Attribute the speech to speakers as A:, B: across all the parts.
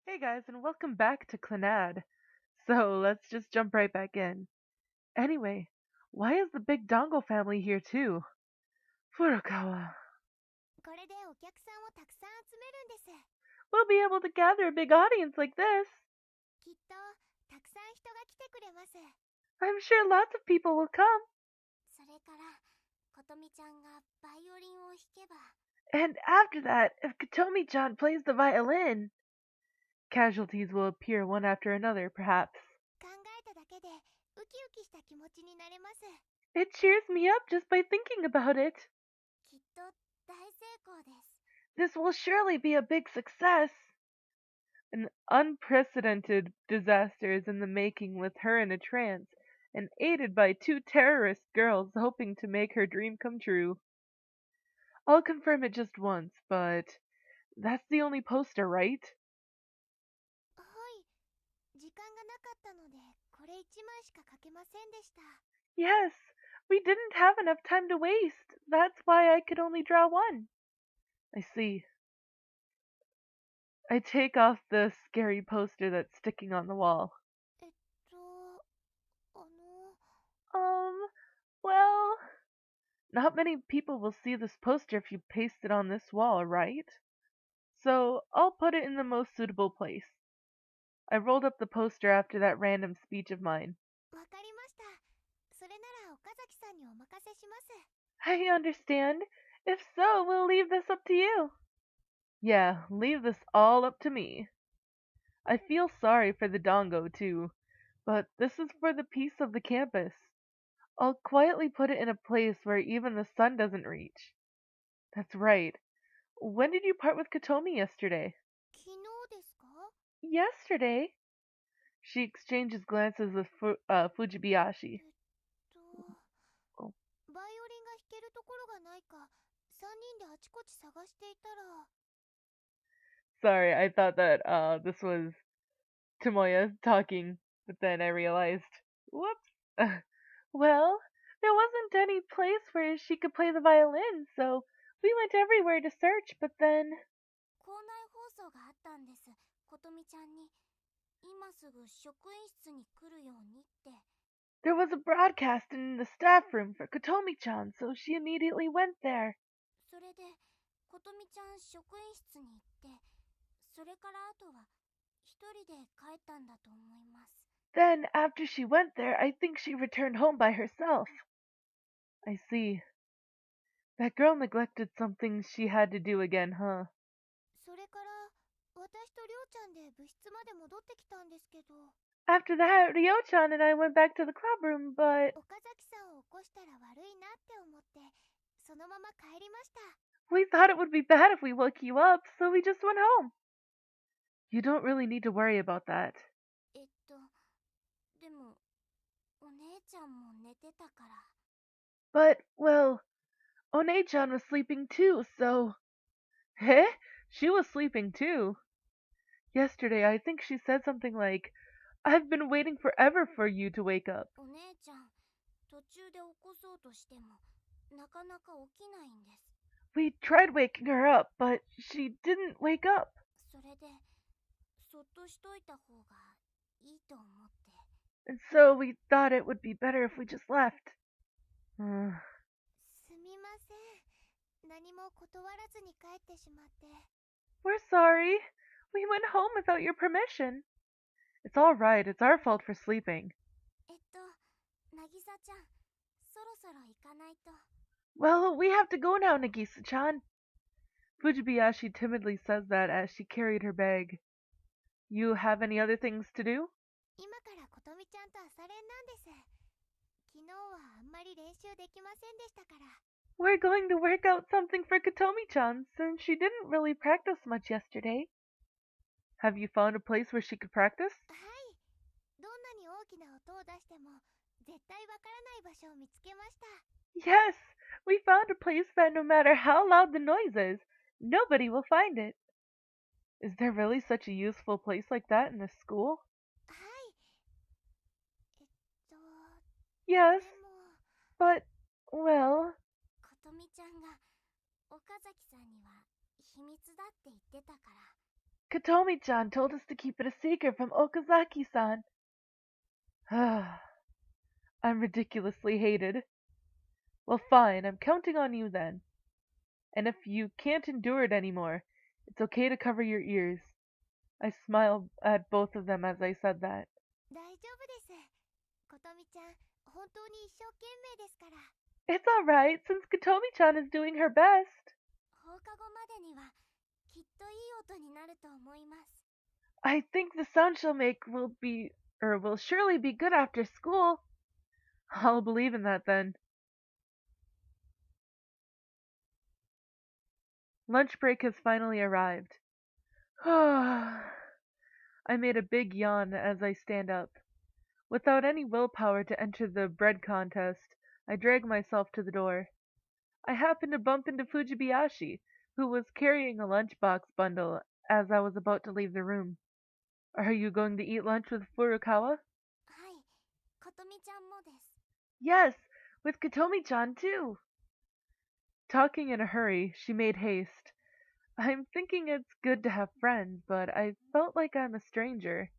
A: Hey guys, and welcome back to Clannad. So let's just jump right back in. Anyway, why is the big Dongle family here too? Furukawa.
B: これでお客さんをたくさん集めるんです。
A: We'll be able to gather a big audience like this.
B: きっとたくさん人が来てくれます。
A: I'm sure lots of people will come.
B: それからことみちゃんがバイオリンを弾けば
A: And after that, if Kotomi-chan plays the violin, casualties will appear one after another, perhaps.
B: 考えただけでウキウキした気持ちになれます。
A: It cheers me up just by thinking about it.
B: きっと大成功です。
A: This will surely be a big success. An unprecedented disaster is in the making with her in a trance, and aided by two terrorist girls hoping to make her dream come true. I'll confirm it just once, but that's the only poster, right?
B: はい、時間がなかったのでこれ1枚しか書けませんでした。
A: Yes, we didn't have enough time to waste. That's why I could only draw one. I see. I take off the scary poster that's sticking on the wall.
B: えっと、あの、
A: Um, well, not many people will see this poster if you paste it on this wall, right? So I'll put it in the most suitable place. I rolled up the poster after that random speech of mine.
B: わかりました。それなら岡崎さんにお任せします。
A: I understand. If so, we'll leave this up to you. Yeah, leave this all up to me. I feel sorry for the Dongo, too, but this is for the peace of the campus. I'll quietly put it in a place where even the sun doesn't reach. That's right. When did you part with Kotomi yesterday?
B: 昨日ですか？
A: Yesterday? She exchanges glances with Fujibayashi.
B: と、
A: Oh,
B: バイオリンが弾けるところがないか、3人であちこち探していたら、
A: sorry, I thought that this was Tomoya talking, but then I realized, whoops. Well, there wasn't any place where she could play the violin, so we went everywhere to search, but then
B: 校内放送があったんです。ことみちゃんに、今すぐ職員室に来るようにって。
A: there was a broadcast in the staff room for Kotomi-chan, so she immediately went there.
B: それで、ことみちゃん職員室に行って、それからあとは一人で帰ったんだと思います。
A: Then, after she went there, I think she returned home by herself. I see. That girl neglected something she had to do again, huh?
B: それから、私とりょうちゃんで部室まで戻ってきたんですけど、
A: After that, Ryo-chan and I went back to the club room, but
B: 岡崎さんを起こしたら悪いなって思って、そのまま帰りました。
A: we thought it would be bad if we woke you up, so we just went home. You don't really need to worry about that.
B: でも、お姉ちゃんも寝てたから。
A: But, well, One-chan was sleeping too, so... Eh? She was sleeping too. Yesterday, I think she said something like, I've been waiting forever for you to wake up.
B: お姉ちゃん、途中で起こそうとしても、なかなか起きないんです。
A: We tried waking her up, but she didn't wake up.
B: それで、そっとしといた方がいいと思って。
A: And so we thought it would be better if we just left.
B: すみません。何も断らずに帰ってしまって。
A: We're sorry. We went home without your permission. It's all right. It's our fault for sleeping.
B: なぎさちゃん、そろそろ行かないと。
A: Well, we have to go now, Nagisa-chan. Fujibayashi timidly says that as she carried her bag. You have any other things to do?
B: 今からことみちゃんと朝練なんです。昨日はあんまり練習できませんでしたから。
A: We're going to work out something for Kotomi-chan, since she didn't really practice much yesterday. Have you found a place where she could practice?
B: はい。どんなに大きな音を出しても、絶対わからない場所を見つけました。
A: Yes, we found a place that no matter how loud the noise is, nobody will find it. Is there really such a useful place like that in this school?
B: はい。でも、
A: Yes, but, well,
B: ことみちゃんが岡崎さんには秘密だって言ってたから。
A: Kotomi-chan told us to keep it a secret from Okazaki-san. I'm ridiculously hated. Well, fine, I'm counting on you then. And if you can't endure it anymore, it's okay to cover your ears. I smiled at both of them as I said that.
B: 大丈夫です。ことみちゃん、本当に一生懸命ですから。
A: It's alright, since Kotomi-chan is doing her best.
B: 放課後までにはきっといい音になると思います。
A: I think the sound she'll make will surely be good after school. I'll believe in that then. Lunch break has finally arrived. I made a big yawn as I stand up. Without any willpower to enter the bread contest, I drag myself to the door. I happened to bump into Fujibayashi, who was carrying a lunchbox bundle as I was about to leave the room. Are you going to eat lunch with Furukawa?
B: はい、ことみちゃんもです。
A: Yes, with Kotomi-chan too. Talking in a hurry, she made haste. I'm thinking it's good to have friends, but I felt like I'm a stranger.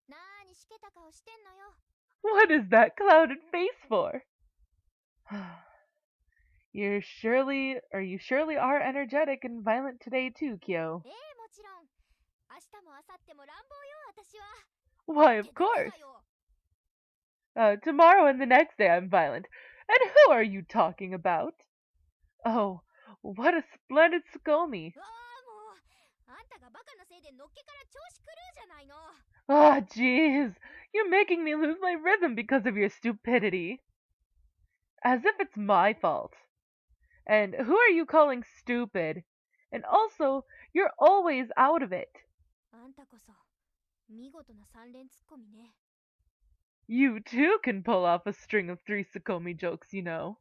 B: なーにしけた顔してんのよ。
A: What is that clouded face for? You surely are energetic and violent today too, Kyo.
B: もちろん。明日も明後日も乱暴よ、私は。
A: Why, of
B: って誰
A: course.
B: だよ。
A: Tomorrow and the next day I'm violent. And who are you talking about? Oh, what a splendid Sukomi.
B: うわーもう、あんたがバカなせいでのっけから調子狂うじゃないの。
A: Ah, jeez. You're making me lose my rhythm because of your stupidity. As if it's my fault. And who are you calling stupid? And also, you're always out of it.
B: あんたこそ、見事な三連ツッコミね。
A: You too can pull off a string of 3 Sukomi jokes, you know.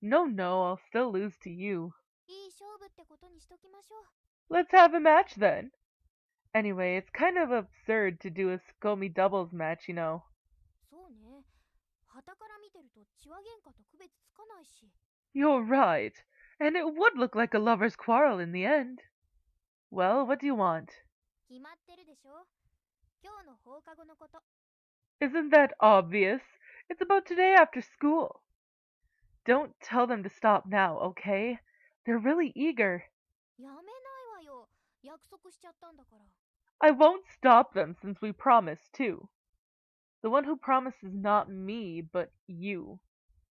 A: No, I'll still lose to you.
B: いい勝負ってことにしときましょう。
A: Let's have a match then. Anyway, it's kind of absurd to do a Sukomi doubles match, you know.
B: そうね。旗から見てると血は喧嘩と区別つかないし。
A: You're right. And it would look like a lover's quarrel in the end. Well, what do you want?
B: 決まってるでしょ。今日の放課後のこと。
A: Isn't that obvious? It's about today after school. Don't tell them to stop now, okay? They're really eager.
B: やめないわよ。約束しちゃったんだから。
A: I won't stop them since we promised too. The one who promised is not me, but you.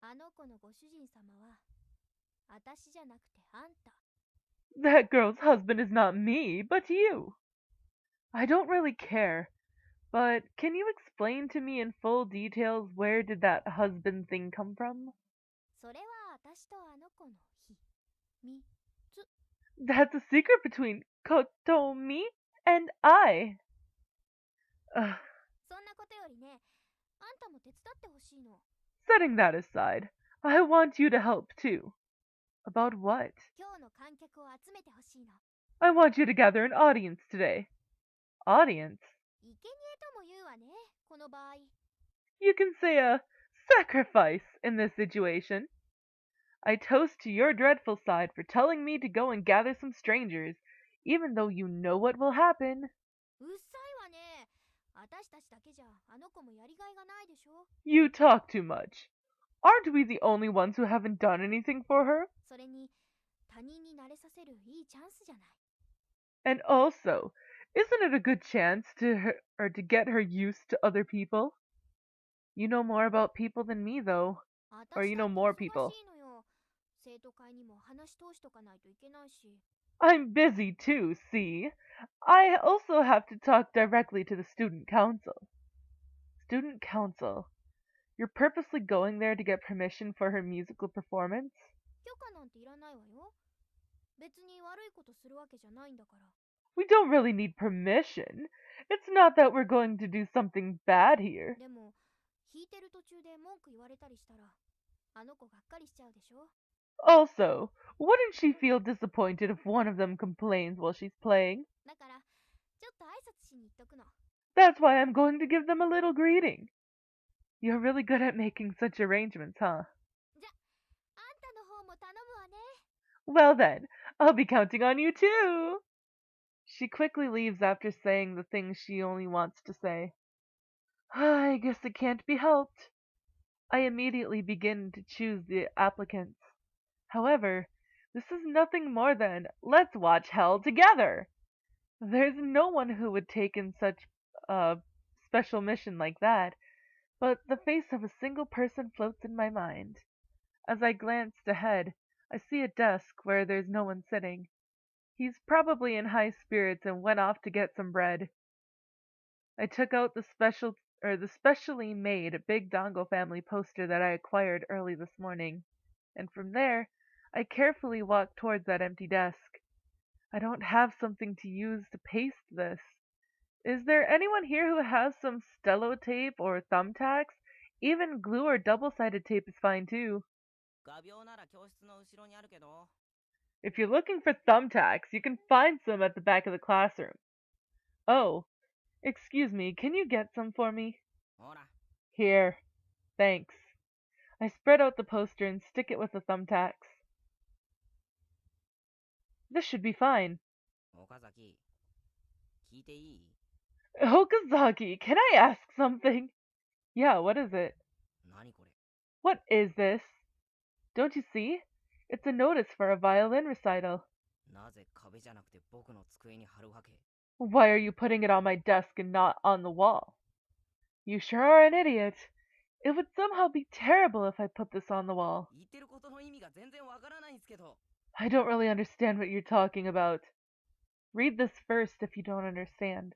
B: あの子のご主人様は、私じゃなくてあんた。
A: That girl's husband is not me, but you. I don't really care, but can you explain to me in full details where did that husband thing come from?
B: それは私とあの子の秘密。
A: That's a secret between Kotomi and I.
B: そんなことよりね、あんたも手伝ってほしいの。
A: Setting that aside, I want you to help too. About what?
B: 今日の観客を集めてほしいの。
A: I want you to gather an audience today. Audience?
B: 生贄とも言うわね、この場合。
A: You can say a sacrifice in this situation. I toast to your dreadful side for telling me to go and gather some strangers, even though you know what will happen.
B: うっさいわね。私たちだけじゃあの子もやりがいがないでしょ。
A: You talk too much. Aren't we the only ones who haven't done anything for her?
B: それに、他人に慣れさせるいいチャンスじゃない。
A: And also, isn't it a good chance to get her used to other people? You know more about people than me, though. Or you know more people.
B: 忙しいのよ。生徒会にも話し通しとかないといけないし。
A: I'm busy too, see? I also have to talk directly to the student council. Student council? You're purposely going there to get permission for her musical performance?
B: 許可なんていらないわよ。別に悪いことするわけじゃないんだから。
A: We don't really need permission. It's not that we're going to do something bad here.
B: でも、弾いてる途中で文句言われたりしたら、あの子がっかりしちゃうでしょ。
A: Also, wouldn't she feel disappointed if one of them complains while she's playing?
B: だから、ちょっと挨拶しに行っとくの。
A: That's why I'm going to give them a little greeting. You're really good at making such arrangements, huh?
B: じゃ、あんたの方も頼むわね。
A: Well then, I'll be counting on you too. She quickly leaves after saying the things she only wants to say. I guess it can't be helped. I immediately begin to choose the applicants. However, this is nothing more than let's watch hell together. There's no one who would take in such a special mission like that, but the face of a single person floats in my mind. As I glanced ahead, I see a desk where there's no one sitting. He's probably in high spirits and went off to get some bread. I took out the specially made Big Dongo family poster that I acquired early this morning, and from there I carefully walked towards that empty desk. I don't have something to use to paste this. Is there anyone here who has some stello tape or thumbtacks? Even glue or double-sided tape is fine too. If you're looking for thumbtacks, you can find some at the back of the classroom. Oh, excuse me, can you get some for me? Here. Thanks. I spread out the poster and stick it with the thumbtacks. This should be fine. Okazaki, can I ask something? Yeah, what is it? What is this? Don't you see? It's a notice for a violin recital. Why are you putting it on my desk and not on the wall? You sure are an idiot. It would somehow be terrible if I put this on the wall. I don't really understand what you're talking about. Read this first if you don't understand.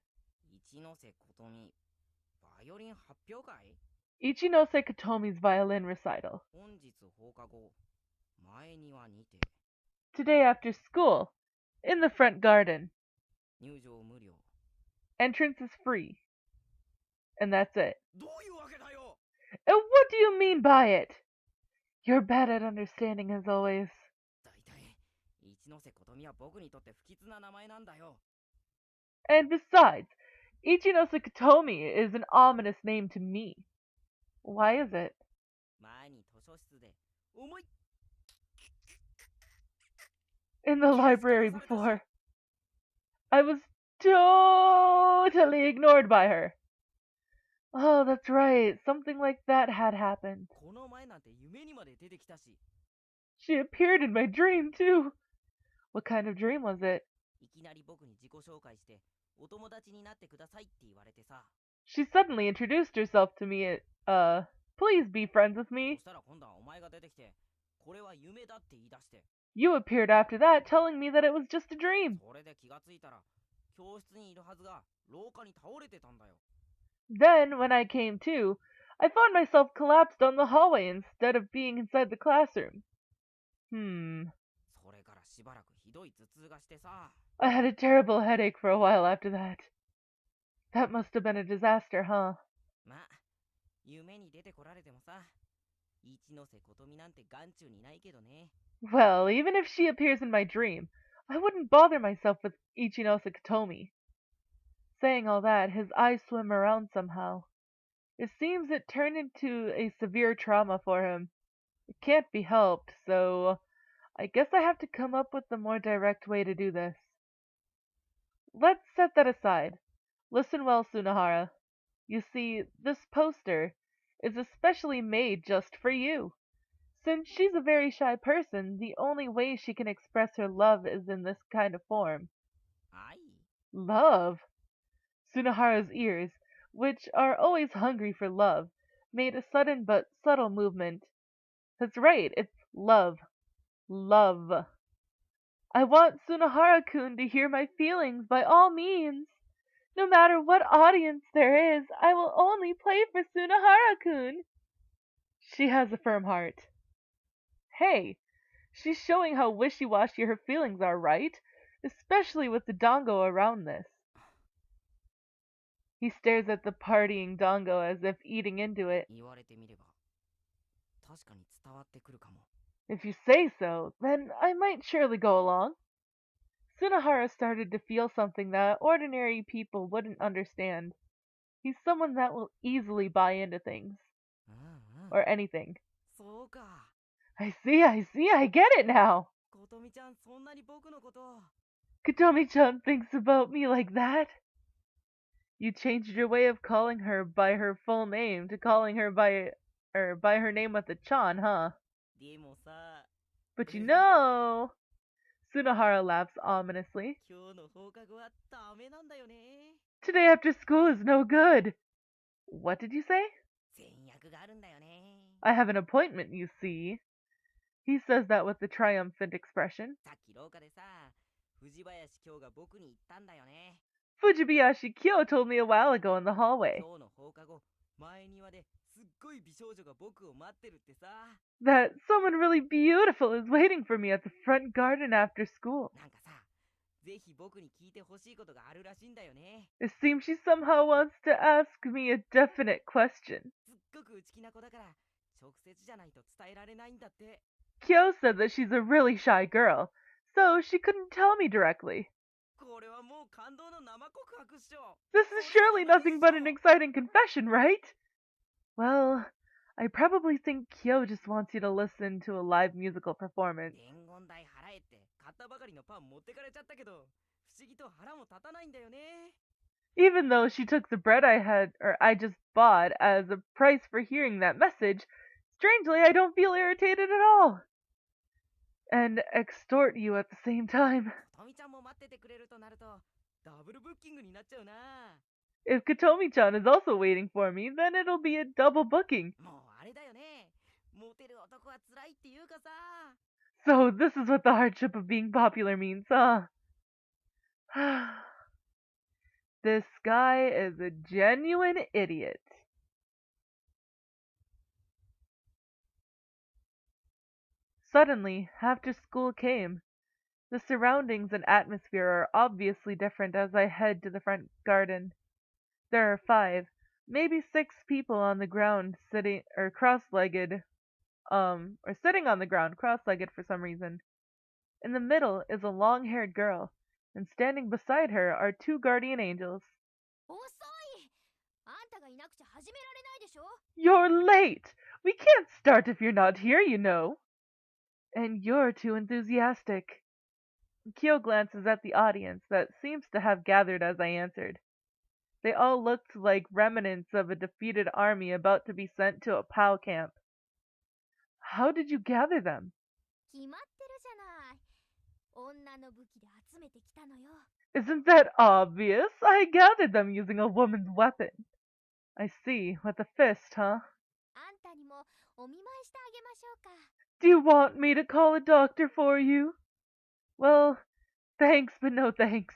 A: Ichinose Kotomi's violin recital. Today after school, in the front garden. Entrance is free. And that's it. And what do you mean by it? You're bad at understanding as always. And besides, Ichinose Kotomi is an ominous name to me. Why is it? In the library before, I was totally ignored by her. Oh, that's right. Something like that had happened. She appeared in my dream, too. What kind of dream was it? She suddenly introduced herself to me. Please be friends with me. You appeared after that, telling me that it was just a dream. Then, when I came to, I found myself collapsed on the hallway instead of being inside the classroom. I had a terrible headache for a while after that. That must have been a disaster, huh? Well, even if she appears in my dream, I wouldn't bother myself with Ichinose Kotomi. Saying all that, his eyes swim around somehow. It seems it turned into a severe trauma for him. It can't be helped, so I guess I have to come up with a more direct way to do this. Let's set that aside. Listen well, Sunohara. You see, this poster is especially made just for you. Since she's a very shy person, the only way she can express her love is in this kind of form. Love? Sunohara's ears, which are always hungry for love, made a sudden but subtle movement. That's right, it's love. Love. I want Sunohara-kun to hear my feelings by all means. No matter what audience there is, I will only play for Sunohara-kun. She has a firm heart. Hey, she's showing how wishy-washy her feelings are, right? Especially with the Dongo around this. He stares at the partying Dongo as if eating into it. If you say so, then I might surely go along. Sunohara started to feel something that ordinary people wouldn't understand. He's someone that will easily buy into things. Or anything. I see, I get it now. Kotomi-chan thinks about me like that? You changed your way of calling her by her full name to calling her by her name with a chan, huh?
C: でもさ、
A: But you know, Sunohara laughs ominously.
C: 今日の放課後はダメなんだよね。
A: Today after school is no good. What did you say?
C: 前約があるんだよね。
A: I have an appointment, you see. He says that with a triumphant expression.
C: さっき廊下でさ、藤林京が僕に言ったんだよね。
A: Fujibayashi Kyo told me a while ago in the hallway
C: 今日の放課後、前庭ですっごい美少女が僕を待ってるってさ。
A: that someone really beautiful is waiting for me at the front garden after school.
C: なんかさ、ぜひ僕に聞いてほしいことがあるらしいんだよね。
A: It seems she somehow wants to ask me a definite question.
C: すっごく内気な子だから、直接じゃないと伝えられないんだって。
A: Kyo said that she's a really shy girl, so she couldn't tell me directly.
C: これはもう感動の生告白っしょ。
A: This is surely nothing but an exciting confession, right? Well, I probably think Kyo just wants you to listen to a live musical performance.
C: 伝言代払えって買ったばかりのパン持ってかれちゃったけど、不思議と腹も立たないんだよね。
A: Even though she took the bread I just bought as a price for hearing that message, strangely I don't feel irritated at all. And extort you at the same time.
C: とみちゃんも待っててくれるとなると、ダブルブッキングになっちゃうな。
A: If Kotomi-chan is also waiting for me, then it'll be a double booking.
C: もうあれだよね。モテる男は辛いっていうかさ。
A: So this is what the hardship of being popular means, huh? This guy is a genuine idiot. Suddenly, after school came. The surroundings and atmosphere are obviously different as I head to the front garden. There are 5, maybe 6 people on the ground sitting or sitting on the ground cross-legged for some reason. In the middle is a long-haired girl, and standing beside her are 2 guardian angels.
B: 遅い。あんたがいなくちゃ始められないでしょ。
A: You're late! We can't start if you're not here, you know. And you're too enthusiastic. Kyo glances at the audience that seems to have gathered as I answered. They all looked like remnants of a defeated army about to be sent to a POW camp. How did you gather them?
B: 決まってるじゃない。女の武器で集めてきたのよ。
A: Isn't that obvious? I gathered them using a woman's weapon. I see, with a fist, huh?
B: あんたにもお見舞いしてあげましょうか。
A: Do you want me to call a doctor for you? Well, thanks, but no thanks.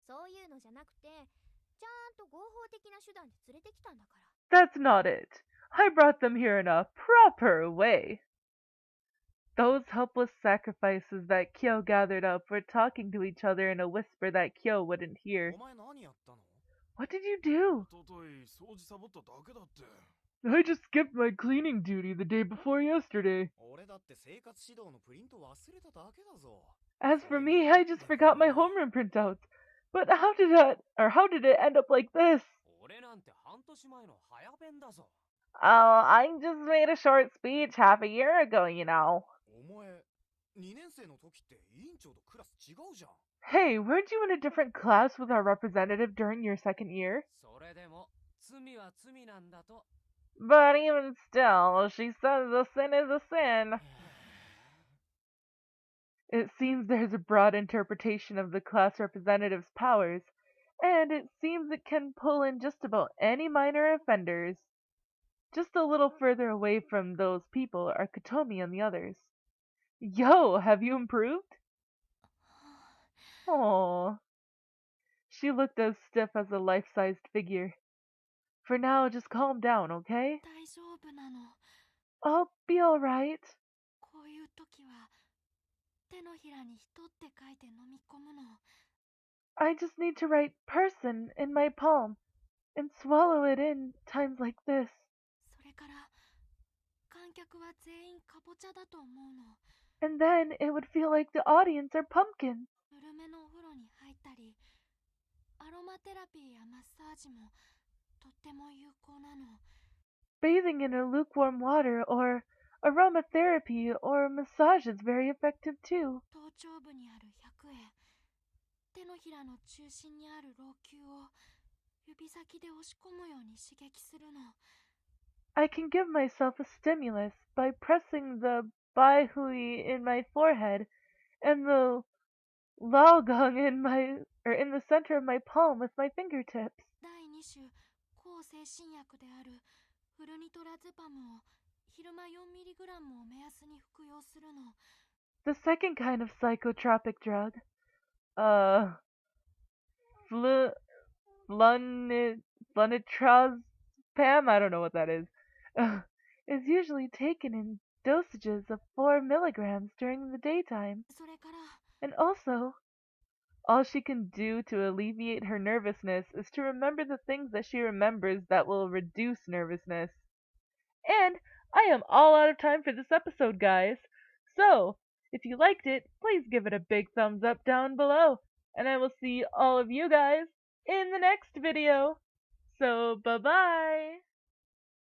B: そういうのじゃなくて、ちゃんと合法的な手段で連れてきたんだから。
A: That's not it. I brought them here in a proper way. Those helpless sacrifices that Kyo gathered up were talking to each other in a whisper that Kyo wouldn't hear.
D: お前何やったの？
A: What did you do?
D: おととい掃除サボっただけだって。
A: I just skipped my cleaning duty the day before yesterday.
D: 俺だって生活指導のプリント忘れただけだぞ。
A: As for me, I just forgot my homeroom printouts. But how did it end up like this?
D: 俺なんて半年前の早弁だぞ。
A: Oh, I just made a short speech half a year ago, you know.
D: お前、2年生の時って委員長とクラス違うじゃん。
A: Hey, weren't you in a different class with our representative during your second year?
D: それでも罪は罪なんだと。
A: But even still, she says a sin is a sin. It seems there's a broad interpretation of the class representative's powers, and it seems it can pull in just about any minor offenders. Just a little further away from those people are Kotomi and the others. Yo, have you improved? Oh. She looked as stiff as a life-sized figure. For now, just calm down, okay?
B: 大丈夫なの。
A: I'll be alright.
B: こういう時は手のひらに人って書いて飲み込むの。
A: I just need to write person in my palm and swallow it in times like this.
B: それから観客は全員かぼちゃだと思うの。
A: And then it would feel like the audience are pumpkins.
B: ぬるめのお風呂に入ったり、アロマテラピーやマッサージもとっても有効なの。
A: Bathing in a lukewarm water or aromatherapy or massage is very effective too.
B: 頭頂部にある100円。
E: 手のひらの中心にある老朽を指先で押し込むように刺激するの。
A: I can give myself a stimulus by pressing the baihui in my forehead and the laogong in the center of my palm with my fingertips.
E: 第2種抗精神薬であるフルニトラズパムを昼間 4mg を目安に服用するの。
A: The second kind of psychotropic drug, uh, flu, flunitrazepam, I don't know what that is usually taken in dosages of 4 milligrams during the daytime.
E: それから
A: And also, all she can do to alleviate her nervousness is to remember the things that she remembers that will reduce nervousness. And I am all out of time for this episode, guys. So, if you liked it, please give it a big thumbs up down below. And I will see all of you guys in the next video. So, bye-bye.